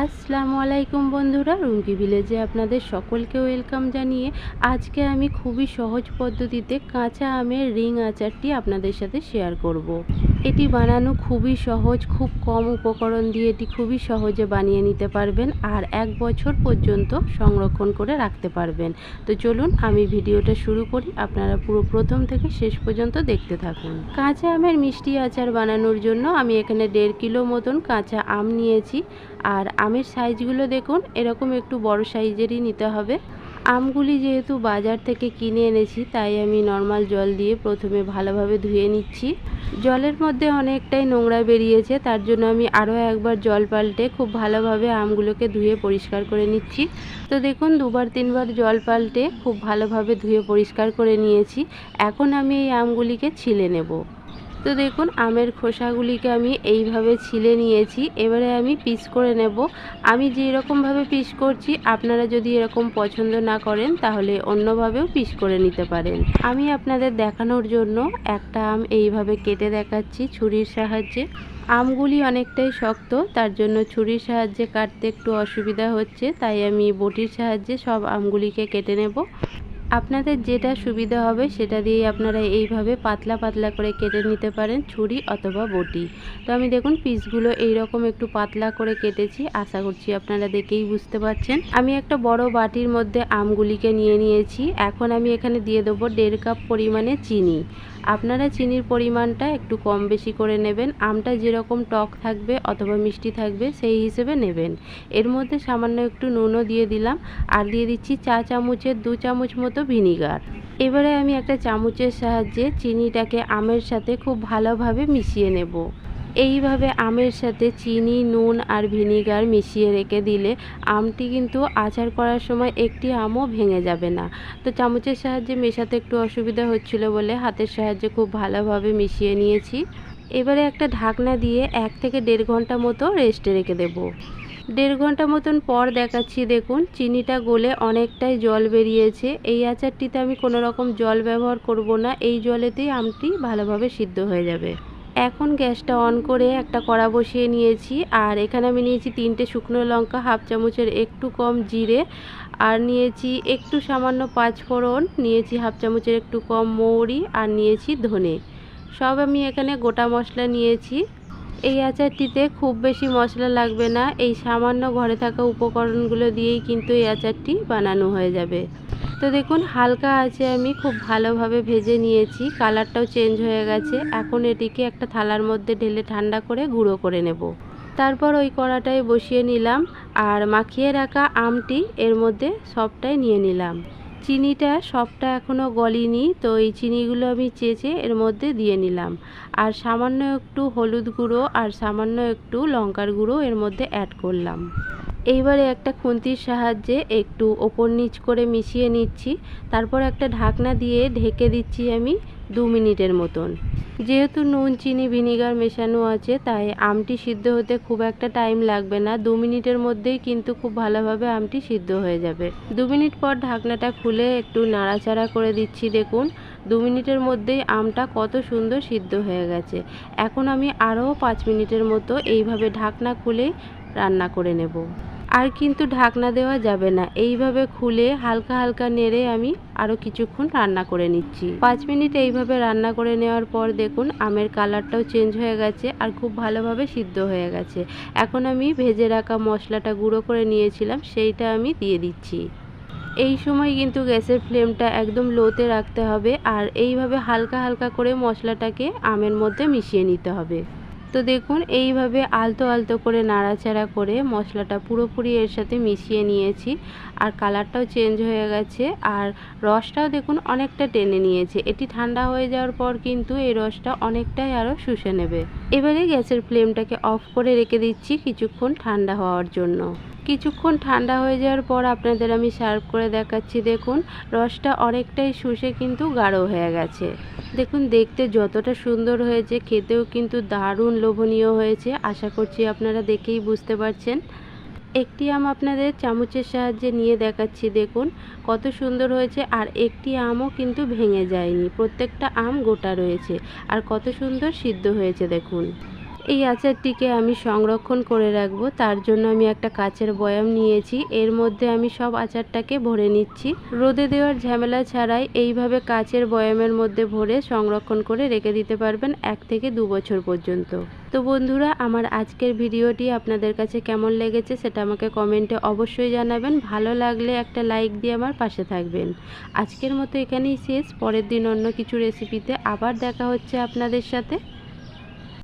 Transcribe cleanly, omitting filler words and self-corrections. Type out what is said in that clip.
আসসালামু আলাইকুম বন্ধুরা, রুমকি ভিলেজে আপনাদের সকলকে ওয়েলকাম জানিয়ে আজকে আমি খুবই সহজ পদ্ধতিতে কাঁচা আমের রিং আচারটি আপনাদের সাথে শেয়ার করব। এটি বানানো খুবই সহজ, খুব কম উপকরণ দিয়ে এটি খুবই সহজে বানিয়ে নিতে পারবেন আর 1 বছর পর্যন্ত সংরক্ষণ করে রাখতে পারবেন। তো চলুন আমি ভিডিওটা শুরু করি, আপনারা পুরো প্রথম থেকে শেষ পর্যন্ত দেখতে থাকুন। কাঁচা আমের মিষ্টি আচার বানানোর জন্য আমি এখানে 1.5 কিলো মতন কাঁচা আম নিয়েছি। আর আমের সাইজগুলো দেখুন, এরকম একটু বড় সাইজেরই নিতে হবে। আমগুলি যেহেতু বাজার থেকে কিনে এনেছি, তাই আমি নর্মাল জল দিয়ে প্রথমে ভালোভাবে ধুয়ে নিচ্ছি। জলের মধ্যে অনেকটাই নোংরা বেরিয়েছে, তার জন্য আমি আরও একবার জল পাল্টে খুব ভালোভাবে আমগুলোকে ধুয়ে পরিষ্কার করে নিচ্ছি। তো দেখুন, 2-3 বার জল পাল্টে খুব ভালোভাবে ধুয়ে পরিষ্কার করে নিয়েছি। এখন আমি এই আমগুলিকে ছিলে নেব। তো দেখুন, আমের খোসাগুলিকে আমি এইভাবে ছিলে নিয়েছি। এবারে আমি পিস করে নেব। আমি যেই রকমভাবে পিস করছি, আপনারা যদি এরকম পছন্দ না করেন তাহলে অন্যভাবেও পিস করে নিতে পারেন। আমি আপনাদের দেখানোর জন্য একটা আম এইভাবে কেটে দেখাচ্ছি ছুরির সাহায্যে। আমগুলি অনেকটাই শক্ত, তার জন্য ছুরির সাহায্যে কাটতে একটু অসুবিধা হচ্ছে, তাই আমি বটির সাহায্যে সব আমগুলিকে কেটে নেব। আপনাদের যেটা সুবিধা হবে সেটা দিয়েই আপনারা এইভাবে পাতলা পাতলা করে কেটে নিতে পারেন, ছুরি অথবা বটি। তো আমি দেখুন পিসগুলো এইরকম একটু পাতলা করে কেটেছি, আশা করছি আপনারা দেখেই বুঝতে পারছেন। আমি একটা বড় বাটির মধ্যে আমগুলিকে নিয়ে নিয়েছি। এখন আমি এখানে দিয়ে দেবো 1.5 কাপ পরিমাণে চিনি। আপনারা চিনির পরিমাণটা একটু কম বেশি করে নেবেন, আমটা যেরকম টক থাকবে অথবা মিষ্টি থাকবে সেই হিসেবে নেবেন। এর মধ্যে সামান্য একটু নুনও দিয়ে দিলাম, আর দিয়ে দিচ্ছি চা চামচের 2 চামচ মতো ভিনিগার। এবারে আমি একটা চামচের সাহায্যে চিনিটাকে আমের সাথে খুব ভালোভাবে মিশিয়ে নেব। এইভাবে আমের সাথে চিনি, নুন আর ভিনিগার মিশিয়ে রেখে দিলে আমটি কিন্তু আচার করার সময় একটি আমও ভেঙে যাবে না। তো চামচের সাহায্যে মেশাতে একটু অসুবিধা হচ্ছিল বলে হাতের সাহায্যে খুব ভালোভাবে মিশিয়ে নিয়েছি। এবারে একটা ঢাকনা দিয়ে 1 থেকে 1.5 ঘন্টা মতো রেস্টে রেখে দেব। 1.5 ঘন্টা মতন পর দেখাচ্ছি, দেখুন চিনিটা গলে অনেকটাই জল বেরিয়েছে। এই আচারটিতে আমি কোনো রকম জল ব্যবহার করব না, এই জলেতেই আমটি ভালোভাবে সিদ্ধ হয়ে যাবে। এখন গ্যাসটা অন করে একটা কড়া বসিয়ে নিয়েছি, আর এখানে আমি নিয়েছি 3টে শুকনো লঙ্কা, হাফ চামচের একটু কম জিরে, আর নিয়েছি একটু সামান্য 5 ফোড়ন, নিয়েছি হাফ চামচের একটু কম মৌরি, আর নিয়েছি ধনে। সব আমি এখানে গোটা মশলা নিয়েছি। এই আচারটিতে খুব বেশি মশলা লাগবে না, এই সামান্য ঘরে থাকা উপকরণগুলো দিয়েই কিন্তু এই আচারটি বানানো হয়ে যাবে। তো দেখুন, হালকা আছে আমি খুব ভালোভাবে ভেজে নিয়েছি, কালারটাও চেঞ্জ হয়ে গেছে। এখন এটিকে একটা থালার মধ্যে ঢেলে ঠান্ডা করে গুঁড়ো করে নেব। তারপর ওই কড়াটায় বসিয়ে নিলাম, আর মাখিয়ে রাখা আমটি এর মধ্যে সবটাই নিয়ে নিলাম। চিনিটা সবটা এখনও গলেনি, তো এই চিনিগুলো আমি চেঁচে এর মধ্যে দিয়ে নিলাম। আর সামান্য একটু হলুদ গুঁড়ো আর সামান্য একটু লঙ্কার গুঁড়ো এর মধ্যে অ্যাড করলাম। এইবারে একটা খুন্তির সাহায্যে একটু ওপর নিচ করে মিশিয়ে নিচ্ছি। তারপর একটা ঢাকনা দিয়ে ঢেকে দিচ্ছি আমি 2 মিনিটের মতন। যেহেতু নুন, চিনি, ভিনিগার মেশানো আছে, তাই আমটি সিদ্ধ হতে খুব একটা টাইম লাগবে না। 2 মিনিটের মধ্যেই কিন্তু খুব ভালোভাবে আমটি সিদ্ধ হয়ে যাবে। 2 মিনিট পর ঢাকনাটা খুলে একটু নাড়াচাড়া করে দিচ্ছি। দেখুন, 2 মিনিটের মধ্যেই আমটা কত সুন্দর সিদ্ধ হয়ে গেছে। এখন আমি আরও 5 মিনিটের মতো এইভাবে ঢাকনা খুলেই রান্না করে নেব। আর কিন্তু ঢাকনা দেওয়া যাবে না, এইভাবে খুলে হালকা হালকা নেড়ে আমি আরও কিছুক্ষণ রান্না করে নিচ্ছি। 5 মিনিট এইভাবে রান্না করে নেওয়ার পর দেখুন আমের কালারটাও চেঞ্জ হয়ে গেছে আর খুব ভালোভাবে সিদ্ধ হয়ে গেছে। এখন আমি ভেজে রাখা মশলাটা গুঁড়ো করে নিয়েছিলাম, সেইটা আমি দিয়ে দিচ্ছি। এই সময় কিন্তু গ্যাসের ফ্লেমটা একদম লোতে রাখতে হবে, আর এইভাবে হালকা হালকা করে মশলাটাকে আমের মধ্যে মিশিয়ে নিতে হবে। তো দেখুন, এইভাবে আলতো আলতো করে নাড়াচাড়া করে মশলাটা পুরোপুরি এর সাথে মিশিয়ে নিয়েছি, আর কালারটাও চেঞ্জ হয়ে গেছে, আর রসটাও দেখুন অনেকটা টেনে নিয়েছে। এটি ঠান্ডা হয়ে যাওয়ার পর কিন্তু এই রসটা অনেকটাই আরও শুষে নেবে। এবারে গ্যাসের ফ্লেমটাকে অফ করে রেখে দিচ্ছি কিছুক্ষণ ঠান্ডা হওয়ার জন্য। কিছুক্ষণ ঠান্ডা হয়ে যাওয়ার পর আপনাদের আমি সার্ভ করে দেখাচ্ছি। দেখুন, রসটা অনেকটাই শুষে কিন্তু গাঢ় হয়ে গেছে। দেখুন, দেখতে যতটা সুন্দর হয়েছে, খেতেও কিন্তু দারুণ লোভনীয় হয়েছে। আশা করছি আপনারা দেখেই বুঝতে পারছেন। একটি আম আপনাদের চামচের সাহায্যে নিয়ে দেখাচ্ছি। দেখুন কত সুন্দর হয়েছে, আর একটি আমও কিন্তু ভেঙে যায়নি, প্রত্যেকটা আম গোটা রয়েছে, আর কত সুন্দর সিদ্ধ হয়েছে দেখুন। এই আচারটিকে আমি সংরক্ষণ করে রাখবো, তার জন্য আমি একটা কাচের বয়াম নিয়েছি। এর মধ্যে আমি সব আচারটাকে ভরে নিচ্ছি। রোদে দেওয়ার ঝামেলা ছাড়াই এইভাবে কাচের বয়ামের মধ্যে ভরে সংরক্ষণ করে রেখে দিতে পারবেন 1 থেকে 2 বছর পর্যন্ত। তো বন্ধুরা, আমার আজকের ভিডিওটি আপনাদের কাছে কেমন লেগেছে সেটা আমাকে কমেন্টে অবশ্যই জানাবেন। ভালো লাগলে একটা লাইক দিয়ে আমার পাশে থাকবেন। আজকের মতো এখানেই শেষ। পরের দিন অন্য কিছু রেসিপিতে আবার দেখা হচ্ছে আপনাদের সাথে।